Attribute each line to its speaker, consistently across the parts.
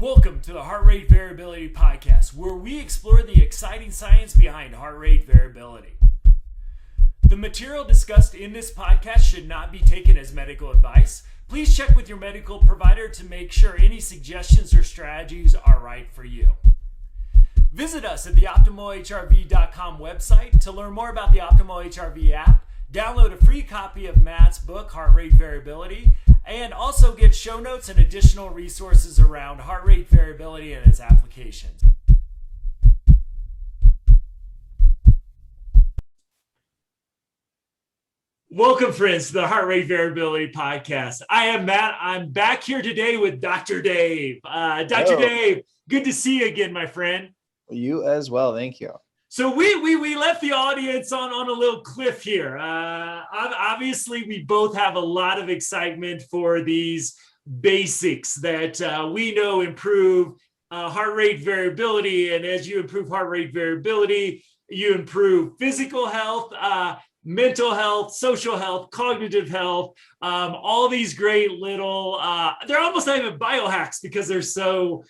Speaker 1: Welcome to the Heart Rate Variability Podcast, where we explore the exciting science behind heart rate variability. The material discussed in this podcast should not be taken as medical advice. Please check with your medical provider to make sure any suggestions or strategies are right for you. Visit us at the OptimalHRV.com website to learn more about the Optimal HRV app, download a free copy of Matt's book, Heart Rate Variability, and also get show notes and additional resources around heart rate variability and its applications. Welcome, friends, to the Heart Rate Variability Podcast. I am Matt. I'm back here today with Dr. Dave. Dr. Dave, good to see you again, my friend.
Speaker 2: You as well. Thank you.
Speaker 1: So we left the audience on a little cliff here. Obviously, we both have a lot of excitement for these basics that we know improve heart rate variability. And as you improve heart rate variability, you improve physical health, mental health, social health, cognitive health, all these great little, they're almost not even biohacks because they're so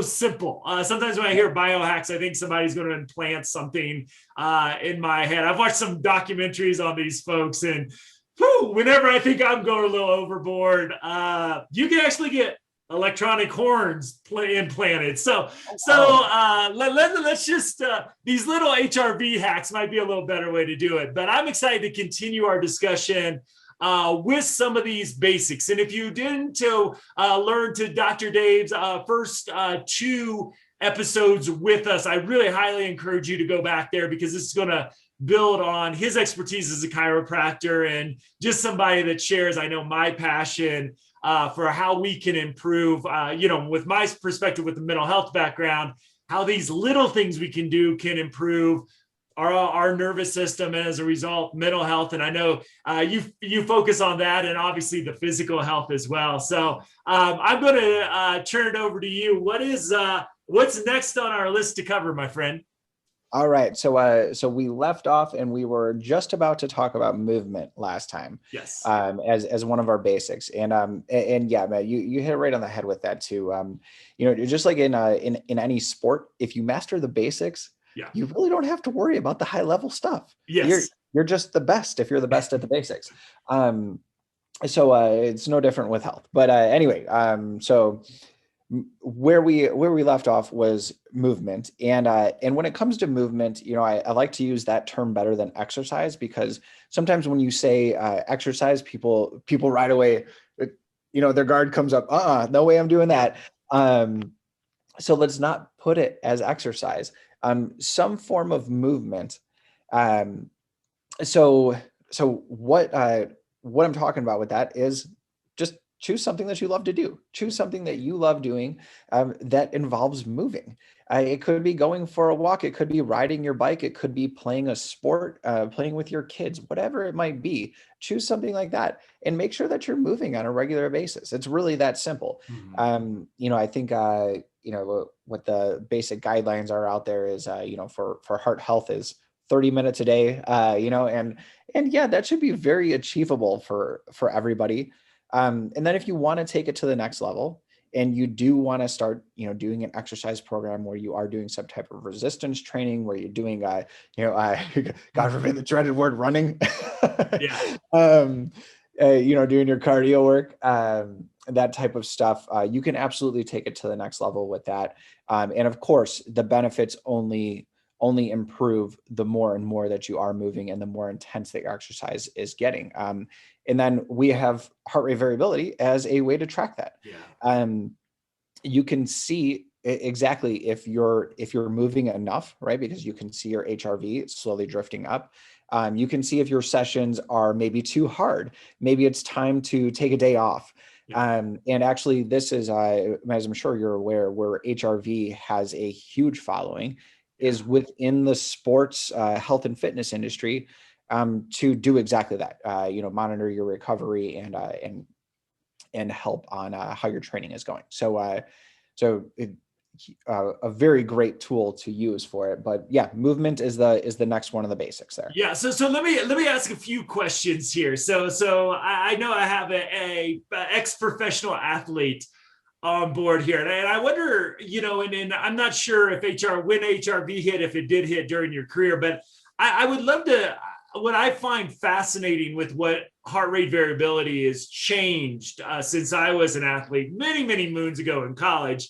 Speaker 1: simple. Sometimes when I hear biohacks, I think somebody's going to implant something in my head. I've watched some documentaries on these folks, and whenever I think I'm going a little overboard, you can actually get electronic horns implanted. Let's just, these little HRV hacks might be a little better way to do it. But I'm excited to continue our discussion with some of these basics. And if you didn't learn to Dr. Dave's first two episodes with us, I really highly encourage you to go back there, because this is going to build on his expertise as a chiropractor and just somebody that shares, I know, my passion for how we can improve, with my perspective with the mental health background, how these little things we can do can improve our nervous system, and as a result, mental health. And I know you focus on that, and obviously the physical health as well. So I'm going to turn it over to you. What's next on our list to cover, my friend?
Speaker 2: All right. So we left off and we were just about to talk about movement last time.
Speaker 1: Yes.
Speaker 2: As one of our basics. And yeah, Matt, you hit it right on the head with that too. Just like in any sport, if you master the basics, you really don't have to worry about the high level stuff.
Speaker 1: Yes.
Speaker 2: You're just the best if you're the best at the basics. So it's no different with health. But anyway, so where we left off was movement, and when it comes to movement, I like to use that term better than exercise, because sometimes when you say exercise, people right away, their guard comes up. No way I'm doing that. So let's not put it as exercise. Some form of movement. So what I'm talking about with that is just choose something that you love to do. Choose something that you love doing that involves moving. It could be going for a walk. It could be riding your bike. It could be playing a sport, playing with your kids, whatever it might be. Choose something like that and make sure that you're moving on a regular basis. It's really that simple. Mm-hmm. I think, what the basic guidelines are out there is, for heart health is 30 minutes a day, and yeah, that should be very achievable for everybody. And then if you want to take it to the next level and you do want to start, doing an exercise program where you are doing some type of resistance training, where you're doing, God forbid the dreaded word running, doing your cardio work, that type of stuff, you can absolutely take it to the next level with that. And of course, the benefits only improve the more and more that you are moving and the more intense that your exercise is getting. And then we have heart rate variability as a way to track that. Yeah. You can see exactly if you're moving enough, right? Because you can see your HRV slowly drifting up. You can see if your sessions are maybe too hard. Maybe it's time to take a day off. Yeah. And actually, this is, as I'm sure you're aware, where HRV has a huge following is within the sports health and fitness industry, to do exactly that. Monitor your recovery and help on how your training is going. So a very great tool to use for it. But yeah, movement is the next one of the basics there.
Speaker 1: Yeah. So let me ask a few questions here. So I know I have a ex-professional athlete on board here. And I wonder, and I'm not sure if when HRV hit, if it did hit during your career, but I would love to, what I find fascinating with what heart rate variability has changed since I was an athlete many, many moons ago in college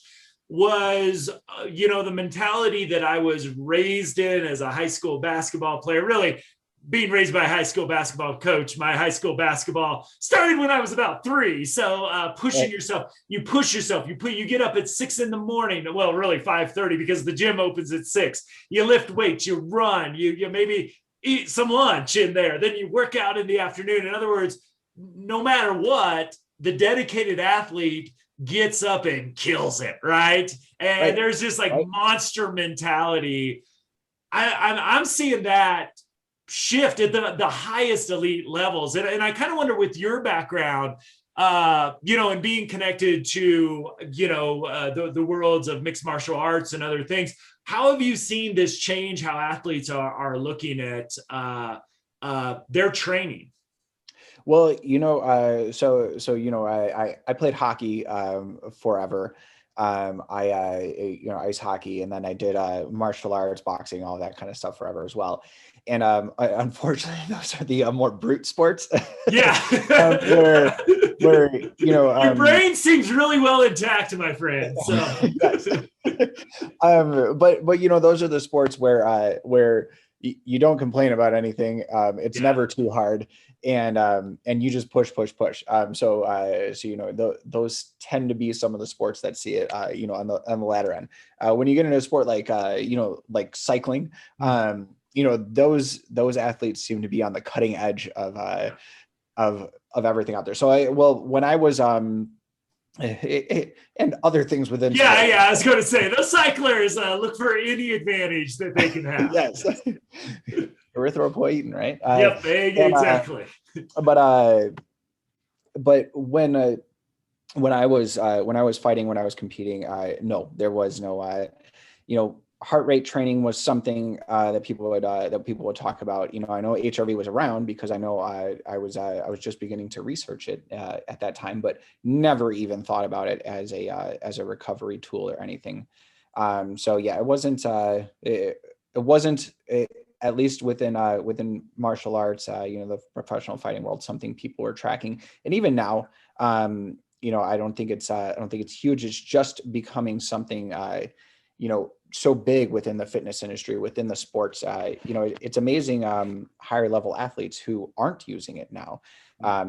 Speaker 1: was, the mentality that I was raised in as a high school basketball player, really being raised by a high school basketball coach. My high school basketball started when I was about 3. So pushing yourself, you push yourself, you get up at 6 a.m. Well, really 5:30 because the gym opens at 6. You lift weights, you run, you maybe eat some lunch in there. Then you work out in the afternoon. In other words, no matter what, the dedicated athlete gets up and kills it, right? And there's this monster mentality. I'm seeing that shift at the highest elite levels. And I kind of wonder with your background, and being connected to, the worlds of mixed martial arts and other things, how have you seen this change how athletes are looking at their training?
Speaker 2: Well, I played hockey forever. Ice hockey, and then I did martial arts, boxing, all that kind of stuff forever as well. And unfortunately, those are the more brute sports.
Speaker 1: Yeah.
Speaker 2: where
Speaker 1: your brain seems really well intact, my friend. So.
Speaker 2: But those are the sports where you don't complain about anything. It's never too hard. And you just push. Those tend to be some of the sports that see it, on the latter end. When you get into a sport like cycling, those athletes seem to be on the cutting edge of everything out there. So when I was, and other things within.
Speaker 1: Yeah. I was going to say those cyclers look for any advantage that they can have.
Speaker 2: Yes. Erythropoietin, right?
Speaker 1: Yep, exactly.
Speaker 2: But when I was fighting, when I was competing, no, there was no, heart rate training was something that people would talk about. I know HRV was around because I know I was just beginning to research it at that time, but never even thought about it as a recovery tool or anything. It wasn't. At least within martial arts, the professional fighting world, something people were tracking. And even now, I don't think it's huge. It's just becoming something, so big within the fitness industry, within the sports. It's amazing. Higher level athletes who aren't using it now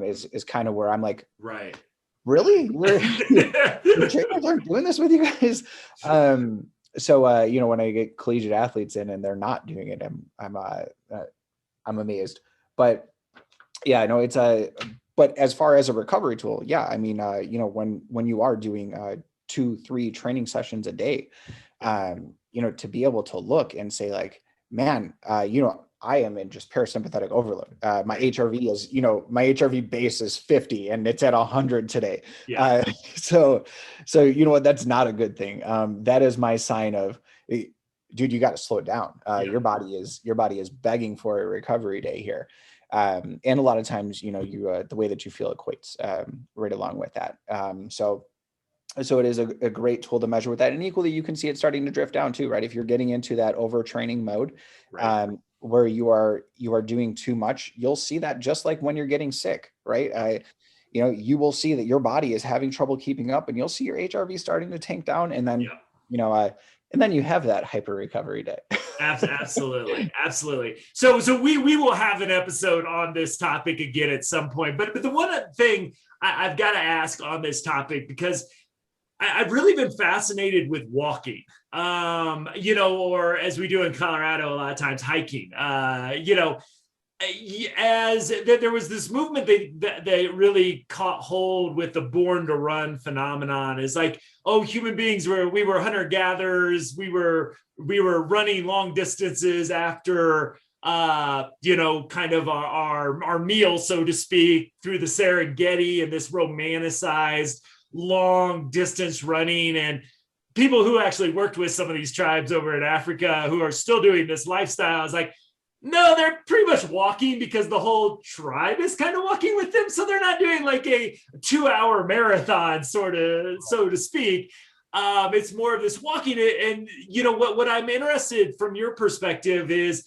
Speaker 2: is kind of where I'm like,
Speaker 1: right.
Speaker 2: Really? The trainers aren't doing this with you guys? When I get collegiate athletes in and they're not doing it, I'm amazed. But yeah, no, but as far as a recovery tool, yeah, I mean, when you are doing 2-3 training sessions a day, to be able to look and say like, man, I am in just parasympathetic overload. My HRV is, my HRV base is 50 and it's at 100 today.
Speaker 1: Yeah.
Speaker 2: So that's not a good thing. That is my sign of, dude, you got to slow it down. Your body is begging for a recovery day here. And a lot of times, the way that you feel equates right along with that. So it is a great tool to measure with that. And equally, you can see it starting to drift down too, right? If you're getting into that overtraining mode, right. Where you are doing too much, you'll see that just like when you're getting sick, right? You will see that your body is having trouble keeping up, and you'll see your HRV starting to tank down, and then, and then you have that hyper recovery day.
Speaker 1: Absolutely. So we will have an episode on this topic again at some point. But the one thing I've got to ask on this topic, because I've really been fascinated with walking, or as we do in Colorado, a lot of times hiking, as there was this movement that really caught hold with the born to run phenomenon. Is like, human beings we were hunter gatherers. We were running long distances after, kind of our meal, so to speak, through the Serengeti, and this romanticized long distance running. And people who actually worked with some of these tribes over in Africa who are still doing this lifestyle is like, No, they're pretty much walking because the whole tribe is kind of walking with them. So they're not doing like a 2 hour marathon, sort of, so to speak. It's more of this walking. And, what I'm interested from your perspective is,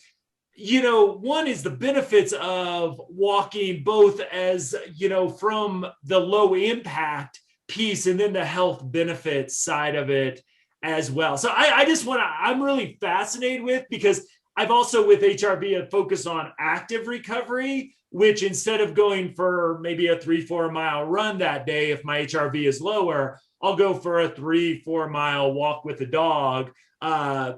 Speaker 1: one is the benefits of walking, both as, from the low impact piece and then the health benefits side of it as well. So I'm really fascinated with, because I've also with HRV have focused on active recovery, which instead of going for maybe a 3-4 mile run that day, if my HRV is lower, I'll go for a 3-4 mile walk with the dog, as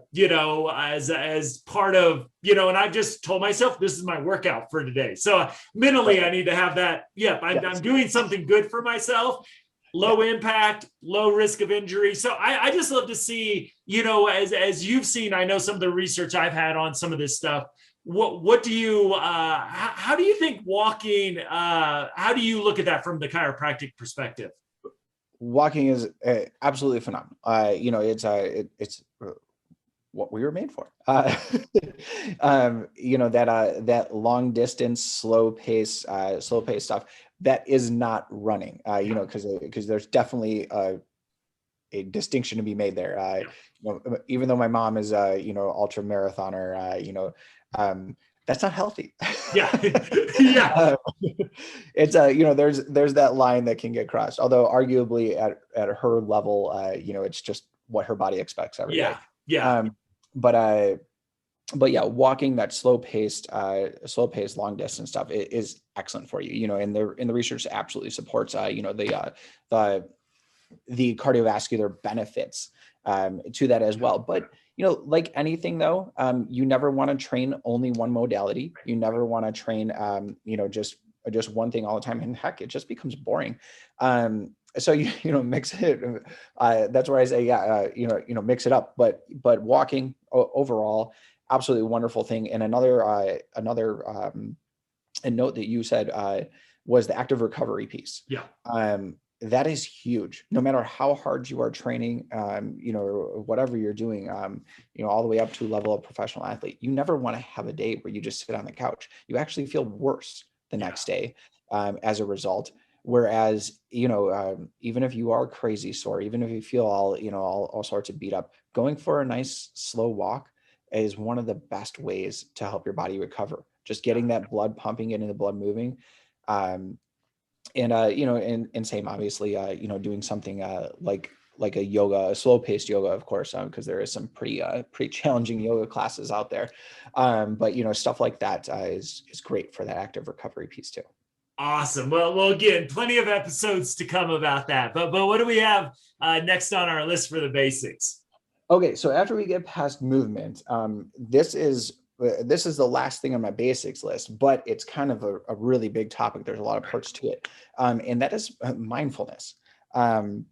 Speaker 1: part of, and I've just told myself this is my workout for today. So mentally, I need to have that. Yep. I'm doing something good for myself. Low impact, low risk of injury. So I just love to see, as you've seen, I know some of the research I've had on some of this stuff. What do you, how do you think walking, how do you look at that from the chiropractic perspective?
Speaker 2: Walking is absolutely phenomenal. It's what we were made for. That long distance, slow pace stuff that is not running. Because there's definitely a distinction to be made there. Even though my mom is ultra marathoner, that's not healthy.
Speaker 1: Yeah. Yeah.
Speaker 2: It's there's that line that can get crossed. Although arguably at her level, it's just what her body expects every day.
Speaker 1: Yeah.
Speaker 2: But yeah, walking that slow paced, long distance stuff is excellent for you. And the research absolutely supports, the cardiovascular benefits to that as well. But like anything though, you never want to train only one modality. You never want to train, just one thing all the time. And heck, it just becomes boring. So mix it. That's where I say, mix it up. But walking overall, absolutely wonderful thing. And another a note that you said was the active recovery piece.
Speaker 1: Yeah.
Speaker 2: That is huge. No matter how hard you are training, or whatever you're doing, all the way up to a level of professional athlete, you never want to have a day where you just sit on the couch. You actually feel worse the next day as a result. Whereas, even if you are crazy sore, even if you feel all sorts of beat up, going for a nice slow walk is one of the best ways to help your body recover. Just getting that blood pumping, getting the blood moving. And same, obviously, doing something like a slow paced yoga, of course, because there is some pretty challenging yoga classes out there. But stuff like that is great for that active recovery piece too.
Speaker 1: Awesome. Well, again, plenty of episodes to come about that. But what do we have next on our list for the basics?
Speaker 2: Okay, so after we get past movement, this is the last thing on my basics list, but it's kind of a really big topic. There's a lot of parts to it, and that is mindfulness. And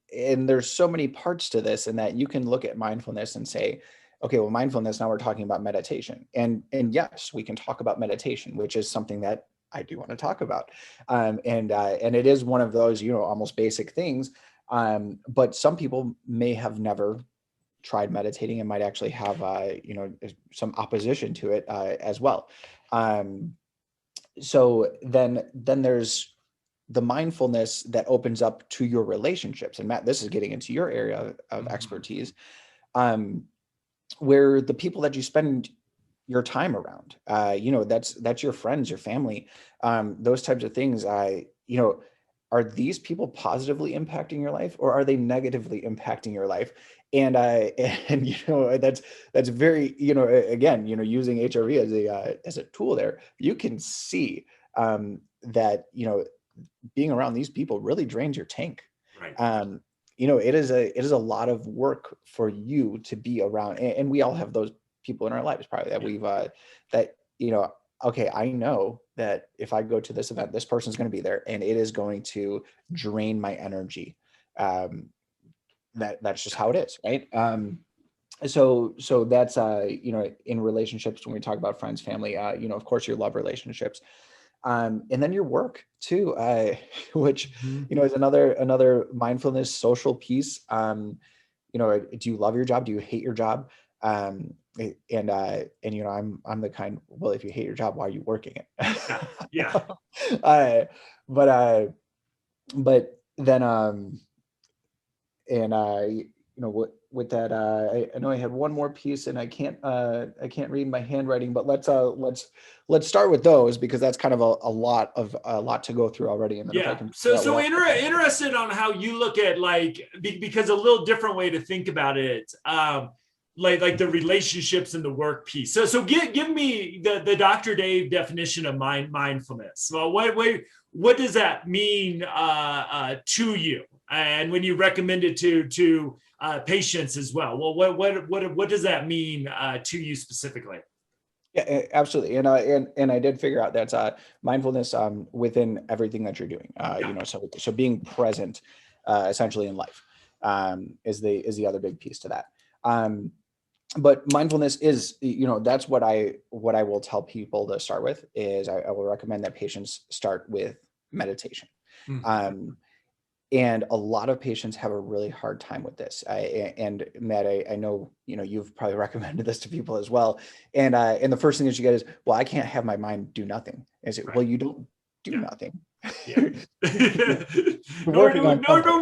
Speaker 2: there's so many parts to this, in that you can look at mindfulness and say, okay, well, mindfulness, now we're talking about meditation. And yes, we can talk about meditation, which is something that I do want to talk about. And it is one of those, almost basic things. But some people may have never tried meditating and might actually have, some opposition to it as well. So then there's the mindfulness that opens up to your relationships. And Matt, this is getting into your area of expertise, where the people that you spend your time around, that's your friends, your family, those types of things. Are these people positively impacting your life, or are they negatively impacting your life? And that's very, again, using HRV as a tool there, you can see that, being around these people really drains your tank.
Speaker 1: Right.
Speaker 2: It is a lot of work for you to be around, and we all have those people in our lives probably that we've okay, I know that if I go to this event, this person's going to be there and it is going to drain my energy. That's just how it is, right? So that's in relationships, when we talk about friends, family, of course, your love relationships, and then your work too, which is another mindfulness social piece. Do you love your job? Do you hate your job? I'm the kind, well, if you hate your job, why are you working it?
Speaker 1: Yeah.
Speaker 2: uh, but then with that, I know I had one more piece, and I can't read my handwriting, but let's start with those, because that's kind of a lot to go through already. And then if I
Speaker 1: Yeah.
Speaker 2: can
Speaker 1: So interested on how you look at, like, because a little different way to think about it, like the relationships and the work piece. So give me the Dr. Dave definition of mindfulness. Well, what does that mean to you? And when you recommend it to patients as well, well, what does that mean to you specifically?
Speaker 2: Yeah, absolutely. And I did figure out that's mindfulness within everything that you're doing. So being present essentially in life is the other big piece to that. But mindfulness is, that's what I will tell people to start with. Is I will recommend that patients start with meditation.
Speaker 1: Mm-hmm.
Speaker 2: And a lot of patients have a really hard time with this. And Matt, I know, you've probably recommended this to people as well. And the first thing that you get is, well, I can't have my mind do nothing. Is it, right. Well, you don't do nothing.
Speaker 1: Yeah.
Speaker 2: nor do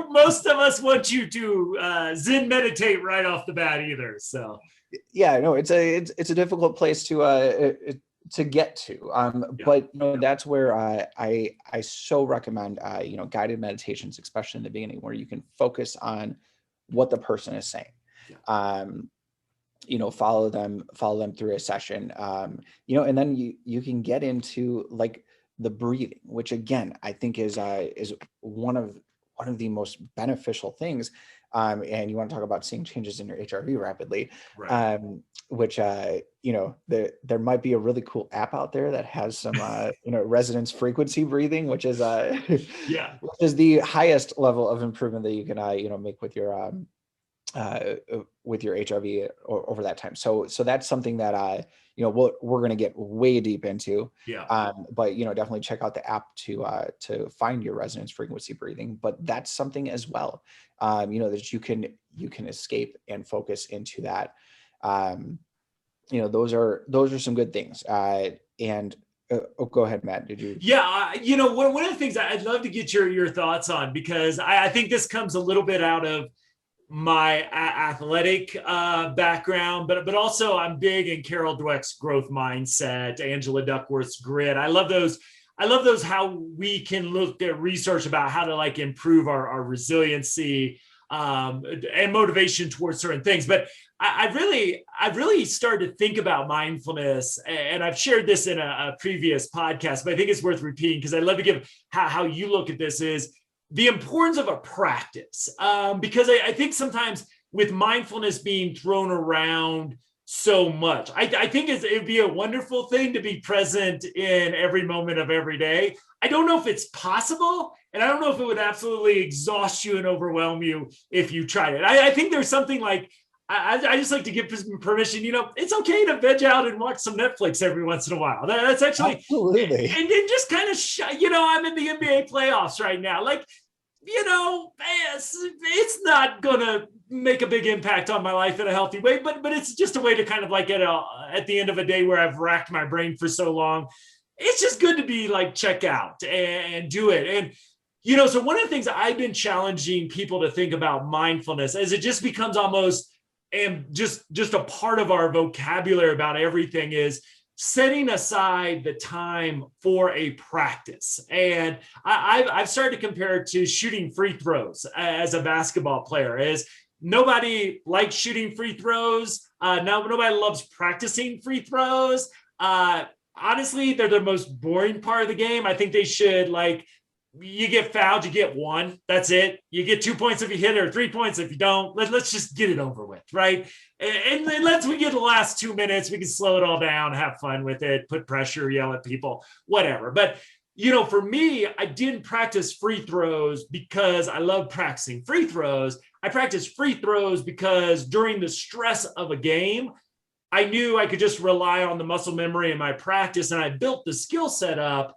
Speaker 1: most of us want you to Zen meditate right off the bat either. So
Speaker 2: yeah, no, it's a difficult place to get to. But that's where I so recommend guided meditations, especially in the beginning, where you can focus on what the person is saying. Follow them through a session. And then you can get into like the breathing, which again I think is one of the most beneficial things. And you want to talk about seeing changes in your HRV rapidly, right. Which there might be a really cool app out there that has some resonance frequency breathing, which is which is the highest level of improvement that you can make with your HRV over that time. So that's something that we're going to get way deep into. But definitely check out the app to find your resonance frequency breathing. But that's something as well, that you can escape and focus into that. Those are some good things. And go ahead, Matt. Did you?
Speaker 1: Yeah, one of the things I'd love to get your thoughts on, because I think this comes a little bit out of my athletic background, but also I'm big in Carol Dweck's growth mindset, Angela Duckworth's grit. I love those how we can look at research about how to like improve our resiliency and motivation towards certain things. But I've really started to think about mindfulness, and I've shared this in a previous podcast, but I think it's worth repeating because I'd love to give how you look at this is the importance of a practice. Because I think sometimes with mindfulness being thrown around so much, I think it'd be a wonderful thing to be present in every moment of every day. I don't know if it's possible, and I don't know if it would absolutely exhaust you and overwhelm you if you tried it. I think there's something like, I just like to give permission, it's okay to veg out and watch some Netflix every once in a while. That's actually,
Speaker 2: absolutely.
Speaker 1: And then just kind of, I'm in the NBA playoffs right now. Like, it's not going to make a big impact on my life in a healthy way, but it's just a way to kind of like at the end of a day where I've racked my brain for so long. It's just good to be like, check out and do it. And, so one of the things I've been challenging people to think about mindfulness as it just becomes almost and just a part of our vocabulary about everything is setting aside the time for a practice. And I've started to compare it to shooting free throws as a basketball player. As nobody likes shooting free throws. Nobody loves practicing free throws. Honestly, they're the most boring part of the game. I think they should you get fouled, you get one. That's it. You get 2 points if you hit it, or 3 points if you don't. Let's just get it over with, right? And then we get the last 2 minutes, we can slow it all down, have fun with it, put pressure, yell at people, whatever. But, for me, I didn't practice free throws because I love practicing free throws. I practiced free throws because during the stress of a game, I knew I could just rely on the muscle memory in my practice, and I built the skill set up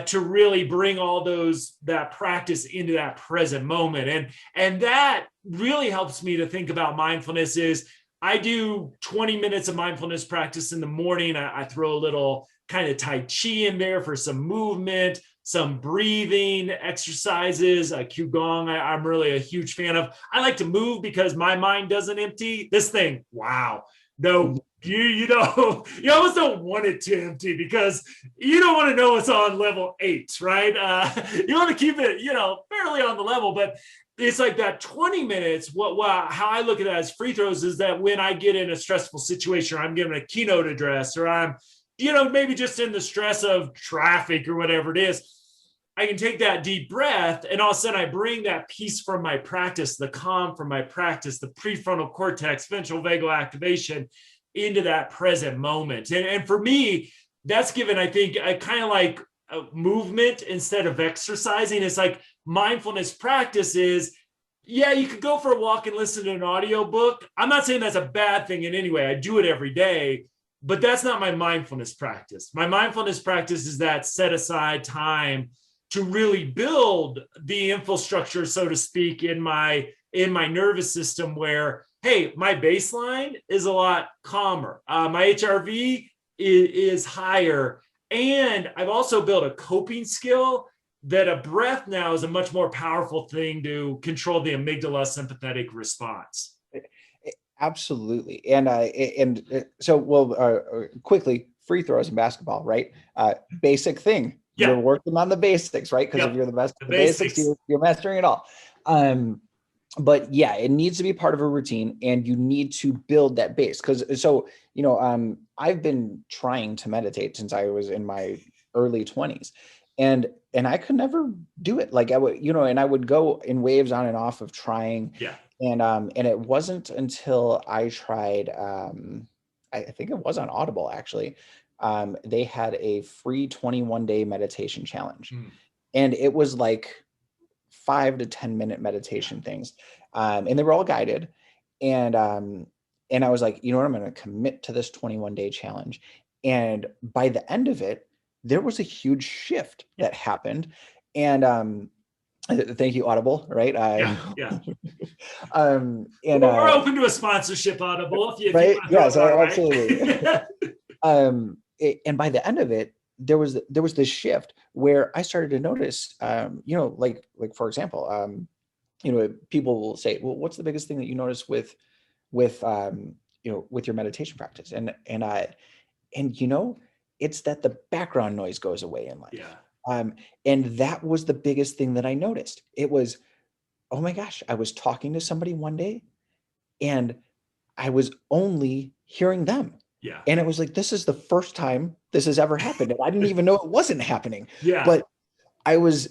Speaker 1: to really bring all that practice into that present moment. And that really helps me to think about mindfulness is I do 20 minutes of mindfulness practice in the morning. I throw a little kind of Tai Chi in there for some movement, some breathing exercises, Qigong. I'm really a huge fan of. I like to move because my mind doesn't empty. This thing, wow. No, you know, you almost don't want it to empty because you don't want to know it's on level 8, right? You want to keep it, fairly on the level, but it's like that 20 minutes. How I look at that as free throws is that when I get in a stressful situation, or I'm giving a keynote address, or I'm, maybe just in the stress of traffic or whatever it is, I can take that deep breath, and all of a sudden I bring that piece from my practice, the calm from my practice, the prefrontal cortex, ventral vagal activation into that present moment. And for me, that's given, I think, a kind of like a movement instead of exercising. It's like mindfulness practice is, yeah, you could go for a walk and listen to an audiobook. I'm not saying that's a bad thing in any way. I do it every day, but that's not my mindfulness practice. My mindfulness practice is that set aside time to really build the infrastructure, so to speak, in my nervous system where, hey, my baseline is a lot calmer. My HRV is higher. And I've also built a coping skill that a breath now is a much more powerful thing to control the amygdala sympathetic response.
Speaker 2: Absolutely. And so quickly, free throws in basketball, right? Basic thing.
Speaker 1: Yeah.
Speaker 2: You're working on the basics, right? Because if you're the best at the basics, you're mastering it all. But yeah, it needs to be part of a routine, and you need to build that base. I've been trying to meditate since I was in my early 20s, and I could never do it. Like I would, and I would go in waves on and off of trying.
Speaker 1: Yeah.
Speaker 2: And it wasn't until I tried, I think it was on Audible actually. They had a free 21-day meditation challenge, and it was like 5 to 10 minute meditation things, and they were all guided. And I was like, you know what, I'm going to commit to this 21-day challenge. And by the end of it, there was a huge shift that happened. And thank you, Audible, right?
Speaker 1: Yeah.
Speaker 2: And
Speaker 1: we're open to a sponsorship, Audible. If
Speaker 2: right? Yes,
Speaker 1: right?
Speaker 2: Absolutely. And by the end of it, there was this shift where I started to notice, like for example, people will say, well, what's the biggest thing that you notice with your meditation practice? And it's that the background noise goes away in life.
Speaker 1: Yeah.
Speaker 2: And that was the biggest thing that I noticed. It was, oh my gosh, I was talking to somebody one day and I was only hearing them.
Speaker 1: Yeah.
Speaker 2: And it was like, this is the first time this has ever happened. And I didn't even know it wasn't happening.
Speaker 1: Yeah.
Speaker 2: But I was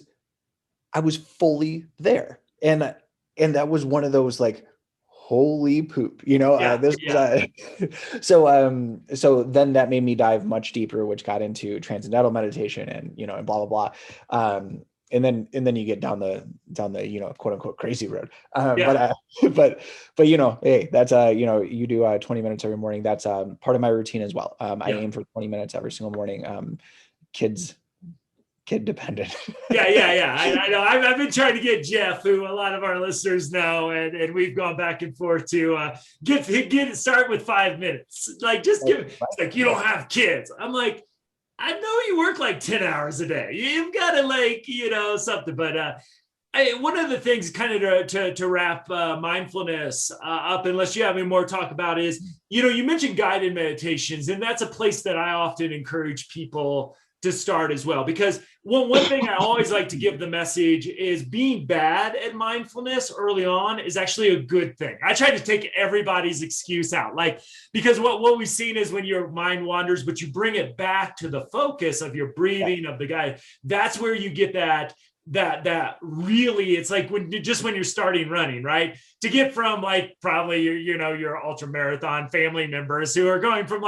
Speaker 2: fully there. And that was one of those like, holy poop, so then that made me dive much deeper, which got into transcendental meditation and blah, blah, blah. And then you get down the quote unquote crazy road. But hey, that's you do 20 minutes every morning. That's part of my routine as well. I aim for 20 minutes every single morning. Kid dependent.
Speaker 1: Yeah. I know. I've been trying to get Jeff, who a lot of our listeners know, and we've gone back and forth to get it start with 5 minutes. Like, just give. It's like, you don't have kids. I'm like, I know you work like 10 hours a day. You've got to something. But one of the things kind of to wrap mindfulness up, unless you have any more to talk about, is, you mentioned guided meditations, and that's a place that I often encourage people to start as well, because one thing I always like to give the message is being bad at mindfulness early on is actually a good thing. I try to take everybody's excuse out, because what we've seen is when your mind wanders, but you bring it back to the focus of your breathing, of the guide, that's where you get that really, it's like when you're starting running, right? To get from probably your ultra marathon family members who are going from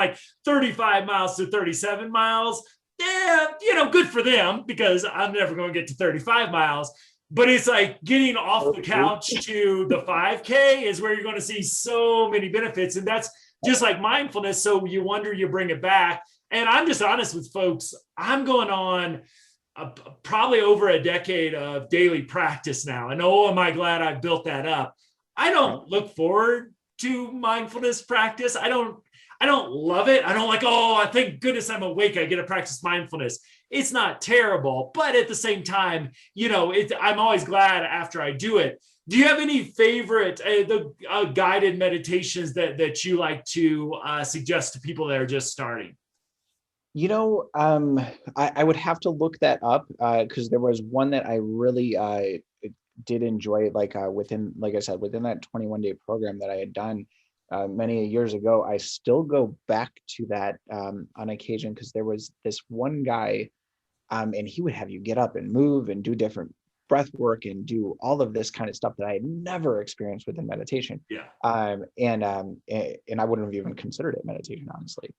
Speaker 1: 35 miles to 37 miles. Yeah, good for them, because I'm never going to get to 35 miles. But it's like getting off the couch to the 5K is where you're going to see so many benefits. And that's just like mindfulness. So you wonder, you bring it back. And I'm just honest with folks. I'm going on probably over a decade of daily practice now. And oh, am I glad I built that up. I don't look forward to mindfulness practice. I don't love it. I don't like, oh, thank goodness I'm awake, I get to practice mindfulness. It's not terrible, but at the same time, I'm always glad after I do it. Do you have any favorite guided meditations that you like to suggest to people that are just starting?
Speaker 2: I would have to look that up because there was one that I really did enjoy, like I said, within that 21-day program that I had done many years ago. I still go back to that on occasion because there was this one guy, and he would have you get up and move and do different breath work and do all of this kind of stuff that I had never experienced within meditation.
Speaker 1: Yeah.
Speaker 2: And I wouldn't have even considered it meditation, honestly.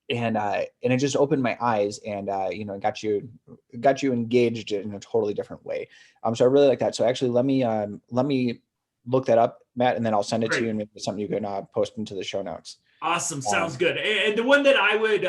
Speaker 2: And it just opened my eyes and got you engaged in a totally different way. So I really like that. So actually, let me look that up, Matt, and then I'll send it to you, and maybe it's something you can post into the show notes.
Speaker 1: Awesome, sounds good. And the one that I would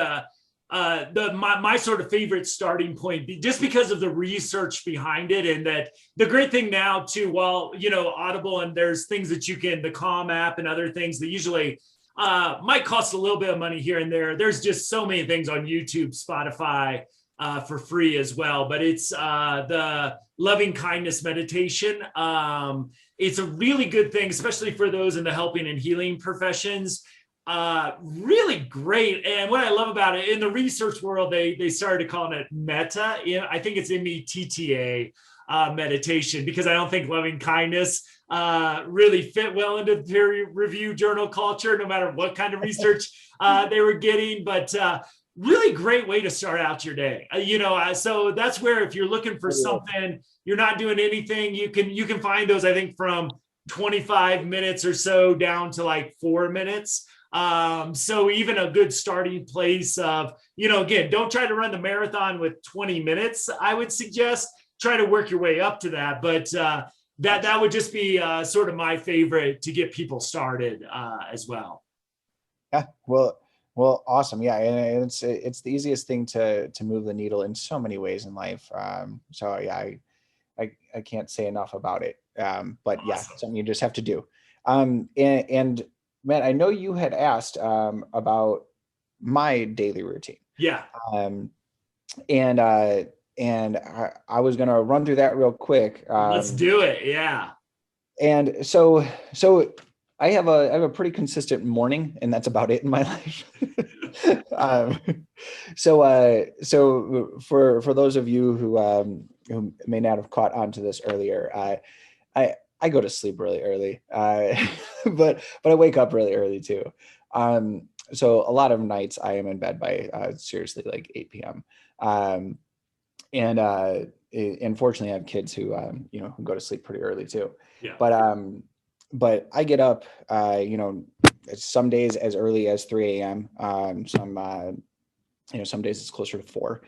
Speaker 1: my sort of favorite starting point, just because of the research behind it, and that the great thing now too, while Audible, and there's things that you can, the Calm app and other things that usually might cost a little bit of money here and there. There's just so many things on YouTube, Spotify for free as well. But it's the loving kindness meditation. It's a really good thing, especially for those in the helping and healing professions. Really great. And what I love about it, in the research world, they started calling it meta. I think it's METTA meditation, because I don't think loving kindness really fit well into the peer review journal culture, no matter what kind of research they were getting. But really great way to start out your day. So that's where, if you're looking for something, you're not doing anything, you can find those, I think, from 25 minutes or so down to like 4 minutes. So even a good starting place of, again, don't try to run the marathon with 20 minutes. I would suggest try to work your way up to that. But that would just be sort of my favorite to get people started as well.
Speaker 2: Yeah, well, awesome. Yeah, and it's the easiest thing to move the needle in so many ways in life. So yeah, I can't say enough about it. But awesome. Yeah, something you just have to do. And Matt, I know you had asked about my daily routine.
Speaker 1: Yeah.
Speaker 2: And I was going to run through that real quick.
Speaker 1: Let's do it. Yeah.
Speaker 2: And so I have a pretty consistent morning, and that's about it in my life. So for those of you who may not have caught on to this earlier, I go to sleep really early, but I wake up really early too. So a lot of nights I am in bed by seriously like 8 p.m. And unfortunately I have kids who who go to sleep pretty early too.
Speaker 1: Yeah.
Speaker 2: But I get up some days as early as 3 a.m. Some days it's closer to 4.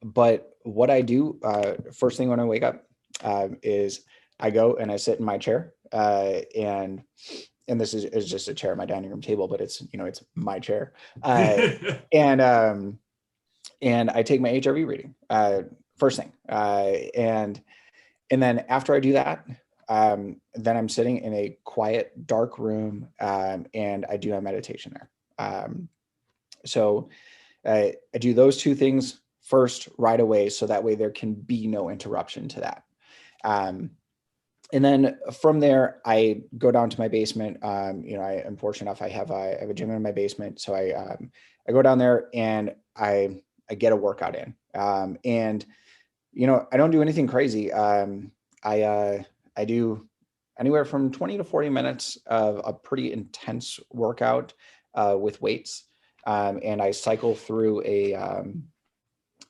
Speaker 2: But what I do first thing when I wake up is I go and I sit in my chair, and this is just a chair at my dining room table, but it's my chair, and I take my HRV reading first thing, and then after I do that, then I'm sitting in a quiet, dark room, and I do my meditation there. So I do those two things first right away, so that way there can be no interruption to that. And then from there, I go down to my basement. I'm fortunate enough, I have a gym in my basement. So I go down there and I get a workout in. And I don't do anything crazy. I do anywhere from 20 to 40 minutes of a pretty intense workout with weights. And I cycle through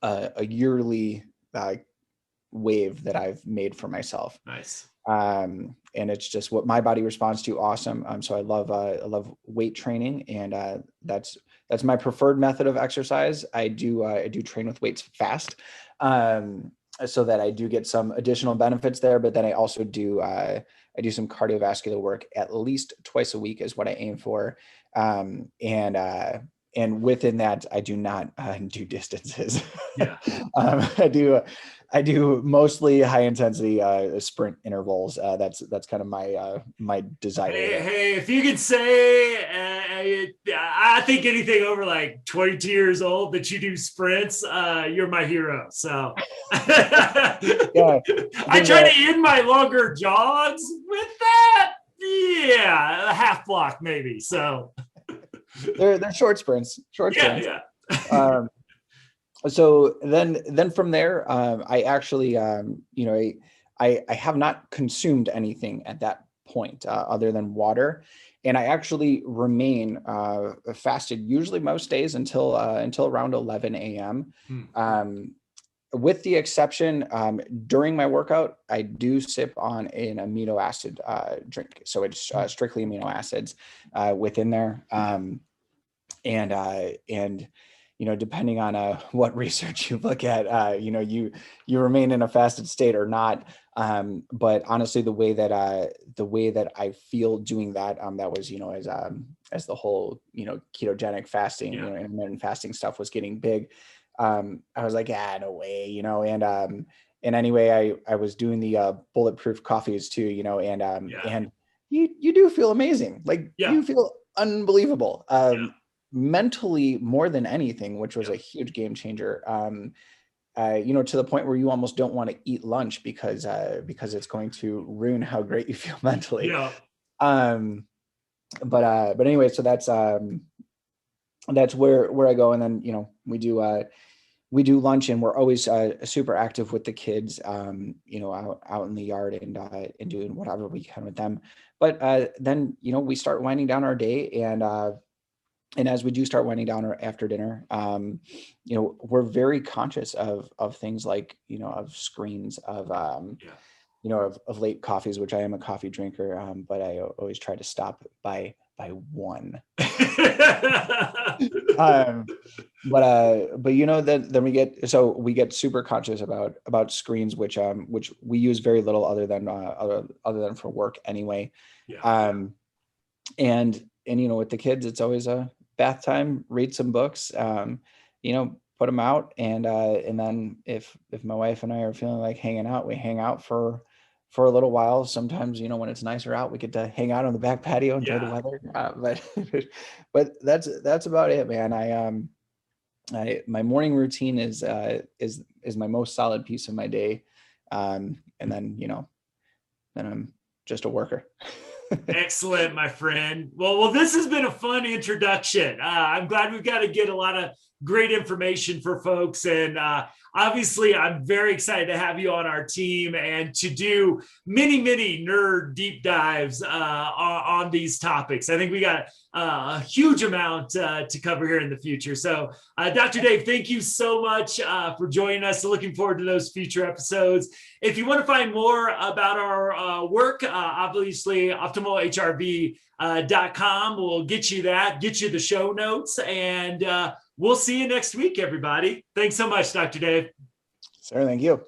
Speaker 2: a yearly wave that I've made for myself.
Speaker 1: Nice.
Speaker 2: And it's just what my body responds to. Awesome. So I love weight training, and that's my preferred method of exercise. I do train with weights fast, so that I do get some additional benefits there. But then I also do some cardiovascular work at least twice a week is what I aim for. And within that, I do not do distances.
Speaker 1: Yeah.
Speaker 2: I I do mostly high intensity sprint intervals. That's kind of my desire.
Speaker 1: Hey, if you could say, I think anything over like 22 years old that you do sprints, you're my hero. So
Speaker 2: Yeah,
Speaker 1: I try to end my longer jogs with that. Yeah, a half block maybe. So
Speaker 2: they're short sprints.
Speaker 1: yeah.
Speaker 2: So then from there, I actually, I have not consumed anything at that point other than water, and I actually remain fasted usually most days until around 11 a.m. With the exception, during my workout, I do sip on an amino acid drink, so it's strictly amino acids within there, and depending on what research you look at, you remain in a fasted state or not. But honestly, the way that I feel doing that, that was, as the whole, ketogenic fasting, intermittent fasting stuff was getting big. I was like, no way, and anyway, I was doing the bulletproof coffees too, and you do feel amazing. Like you feel unbelievable. Mentally more than anything, which was a huge game changer. To the point where you almost don't want to eat lunch because it's going to ruin how great you feel mentally. But anyway, so that's where I go, and then we do lunch, and we're always super active with the kids, out in the yard and doing whatever we can with them. But then we start winding down our day, and as we do start winding down after dinner, we're very conscious of things like, of screens, of late coffees, which I am a coffee drinker, but I always try to stop by one. But then we get super conscious about screens, which we use very little other than for work anyway. And with the kids, it's always a bath time, read some books, put them out. And then if my wife and I are feeling like hanging out, we hang out for a little while. Sometimes, when it's nicer out, we get to hang out on the back patio, enjoy the weather. But that's about it, man. My morning routine is my most solid piece of my day. And then I'm just a worker.
Speaker 1: Excellent, my friend. Well, this has been a fun introduction. I'm glad we've got to get a lot of great information for folks. And obviously, I'm very excited to have you on our team and to do many, many nerd deep dives on these topics. I think we got a huge amount to cover here in the future. So, Dr. Dave, thank you so much for joining us. Looking forward to those future episodes. If you want to find more about our work, obviously, optimalhrv.com will get you the show notes, and we'll see you next week, everybody. Thanks so much, Dr. Dave.
Speaker 2: Sir, thank you.